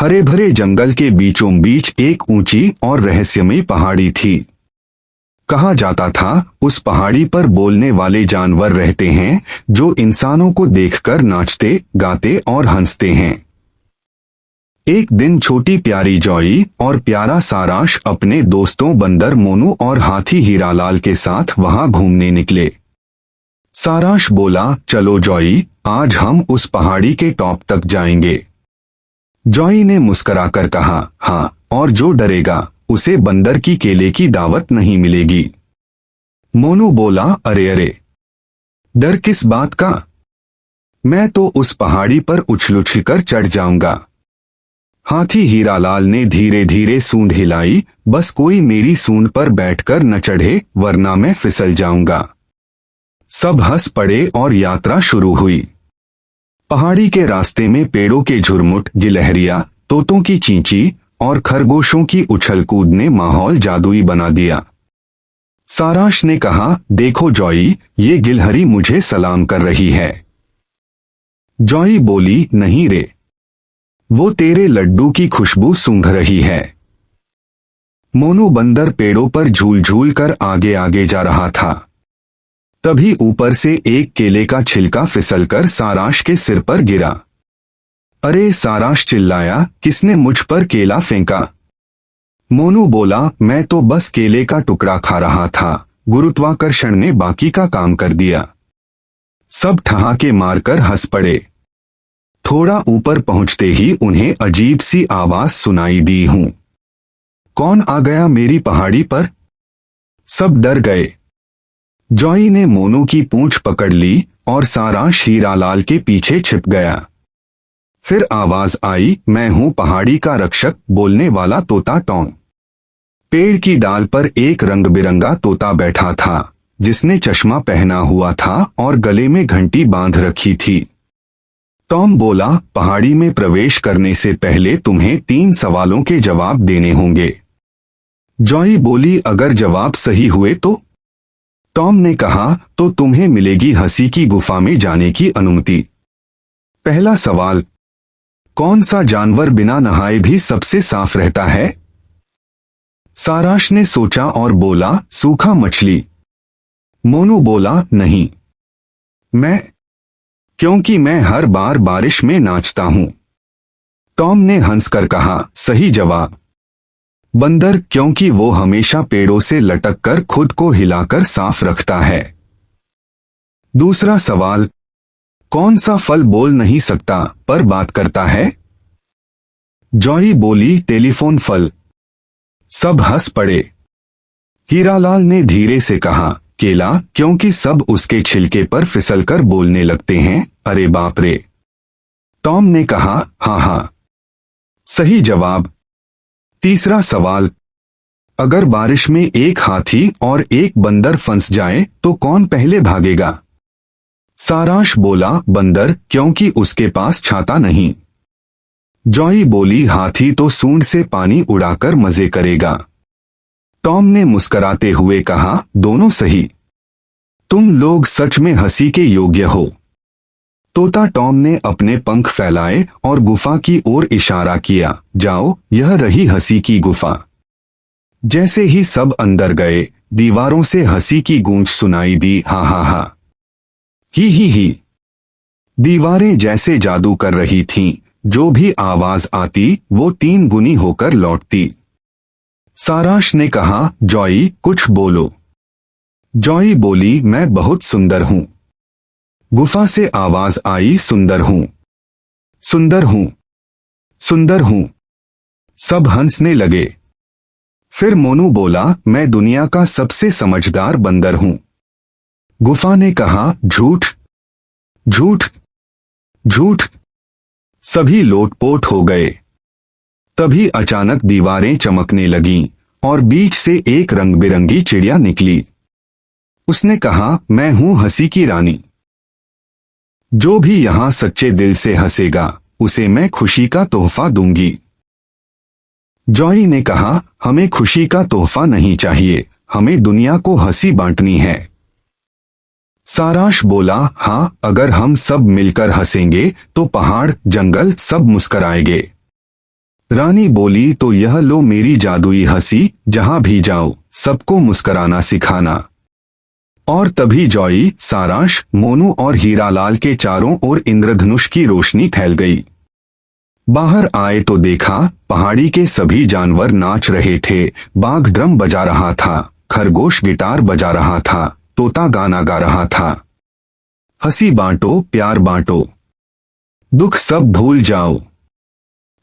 हरे भरे जंगल के बीचों बीच एक ऊंची और रहस्यमयी पहाड़ी थी। कहा जाता था उस पहाड़ी पर बोलने वाले जानवर रहते हैं जो इंसानों को देखकर नाचते, गाते और हंसते हैं। एक दिन छोटी प्यारी जॉई और प्यारा सारांश अपने दोस्तों बंदर मोनू और हाथी हीरालाल के साथ वहां घूमने निकले। सारांश बोला, चलो जॉई, आज हम उस पहाड़ी के टॉप तक जाएंगे। जॉई ने मुस्कुराकर कहा, हाँ, और जो डरेगा उसे बंदर की केले की दावत नहीं मिलेगी। मोनू बोला, अरे अरे, डर किस बात का? मैं तो उस पहाड़ी पर उछल-उछल चढ़ जाऊंगा। हाथी हीरालाल ने धीरे धीरे सूंड हिलाई, बस कोई मेरी सूंड पर बैठकर न चढ़े वरना मैं फिसल जाऊंगा। सब हंस पड़े और यात्रा शुरू हुई। पहाड़ी के रास्ते में पेड़ों के झुरमुट, गिलहरियां, तोतों की चींची और खरगोशों की उछल कूद ने माहौल जादुई बना दिया। सारांश ने कहा, देखो जॉई, ये गिलहरी मुझे सलाम कर रही है। जॉई बोली, नहीं रे, वो तेरे लड्डू की खुशबू सूंघ रही है। मोनू बंदर पेड़ों पर झूल झूल कर आगे आगे जा रहा था। तभी ऊपर से एक केले का छिलका फिसलकर सारांश के सिर पर गिरा। अरे, सारांश चिल्लाया, किसने मुझ पर केला फेंका? मोनू बोला, मैं तो बस केले का टुकड़ा खा रहा था, गुरुत्वाकर्षण ने बाकी का काम कर दिया। सब ठहाके मारकर हंस पड़े। थोड़ा ऊपर पहुंचते ही उन्हें अजीब सी आवाज सुनाई दी, हूं, कौन आ गया मेरी पहाड़ी पर? सब डर गए। जॉई ने मोनू की पूंछ पकड़ ली और सारांश हीरालाल के पीछे छिप गया। फिर आवाज आई, मैं हूं पहाड़ी का रक्षक, बोलने वाला तोता टॉम। पेड़ की डाल पर एक रंग बिरंगा तोता बैठा था, जिसने चश्मा पहना हुआ था और गले में घंटी बांध रखी थी। टॉम बोला, पहाड़ी में प्रवेश करने से पहले तुम्हें 3 सवालों के जवाब देने होंगे। जॉई बोली, अगर जवाब सही हुए तो? टॉम ने कहा, तो तुम्हें मिलेगी हंसी की गुफा में जाने की अनुमति। पहला सवाल, कौन सा जानवर बिना नहाए भी सबसे साफ रहता है? सारांश ने सोचा और बोला, सूखा मछली। मोनू बोला, नहीं, मैं, क्योंकि मैं हर बार बारिश में नाचता हूं। टॉम ने हंसकर कहा, सही जवाब, बंदर, क्योंकि वो हमेशा पेड़ों से लटककर खुद को हिलाकर साफ रखता है। दूसरा सवाल, कौन सा फल बोल नहीं सकता पर बात करता है? जॉई बोली, टेलीफोन फल। सब हंस पड़े। हीरालाल ने धीरे से कहा, केला, क्योंकि सब उसके छिलके पर फिसलकर बोलने लगते हैं। अरे बाप रे। टॉम ने कहा, हाँ हाँ, सही जवाब। तीसरा सवाल, अगर बारिश में एक हाथी और एक बंदर फंस जाए तो कौन पहले भागेगा? सारांश बोला, बंदर, क्योंकि उसके पास छाता नहीं। जॉई बोली, हाथी तो सूंड से पानी उड़ाकर मजे करेगा। टॉम ने मुस्कुराते हुए कहा, दोनों सही, तुम लोग सच में हंसी के योग्य हो। तोता टॉम ने अपने पंख फैलाए और गुफा की ओर इशारा किया, जाओ, यह रही हंसी की गुफा। जैसे ही सब अंदर गए, दीवारों से हंसी की गूंज सुनाई दी, हा हा हा, ही। दीवारें जैसे जादू कर रही थीं, जो भी आवाज आती वो 3 गुनी होकर लौटती। सारांश ने कहा, जॉई, कुछ बोलो। जॉई बोली, मैं बहुत सुंदर हूं। गुफा से आवाज आई, सुंदर हूं, सुंदर हूं, सुंदर हूं। सब हंसने लगे। फिर मोनू बोला, मैं दुनिया का सबसे समझदार बंदर हूं। गुफा ने कहा, झूठ, झूठ, झूठ। सभी लोटपोट हो गए। तभी अचानक दीवारें चमकने लगीं और बीच से एक रंग बिरंगी चिड़िया निकली। उसने कहा, मैं हूं हंसी की रानी। जो भी यहां सच्चे दिल से हंसेगा उसे मैं खुशी का तोहफा दूंगी। जॉई ने कहा, हमें खुशी का तोहफा नहीं चाहिए, हमें दुनिया को हंसी बांटनी है। सारांश बोला, हाँ, अगर हम सब मिलकर हंसेंगे तो पहाड़, जंगल सब मुस्कराएंगे। रानी बोली, तो यह लो मेरी जादुई हंसी, जहां भी जाओ सबको मुस्कराना सिखाना। और तभी जॉई, सारांश, मोनू और हीरालाल के चारों ओर इंद्रधनुष की रोशनी फैल गई। बाहर आए तो देखा पहाड़ी के सभी जानवर नाच रहे थे। बाघ ड्रम बजा रहा था, खरगोश गिटार बजा रहा था, तोता गाना गा रहा था। हंसी बांटो, प्यार बांटो, दुख सब भूल जाओ।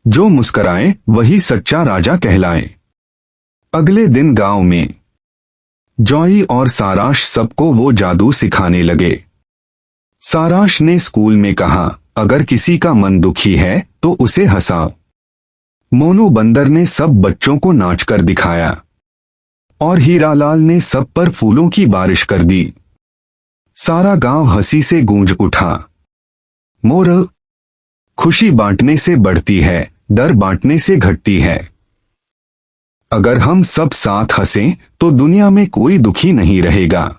जो मुस्कराए वही सच्चा राजा कहलाए। अगले दिन गांव में जॉई और सारांश सबको वो जादू सिखाने लगे। सारांश ने स्कूल में कहा, अगर किसी का मन दुखी है तो उसे हंसाओ। मोनू बंदर ने सब बच्चों को नाच कर दिखाया और हीरालाल ने सब पर फूलों की बारिश कर दी। सारा गांव हंसी से गूंज उठा। मोरल, खुशी बांटने से बढ़ती है, डर बांटने से घटती है। अगर हम सब साथ हंसें तो दुनिया में कोई दुखी नहीं रहेगा।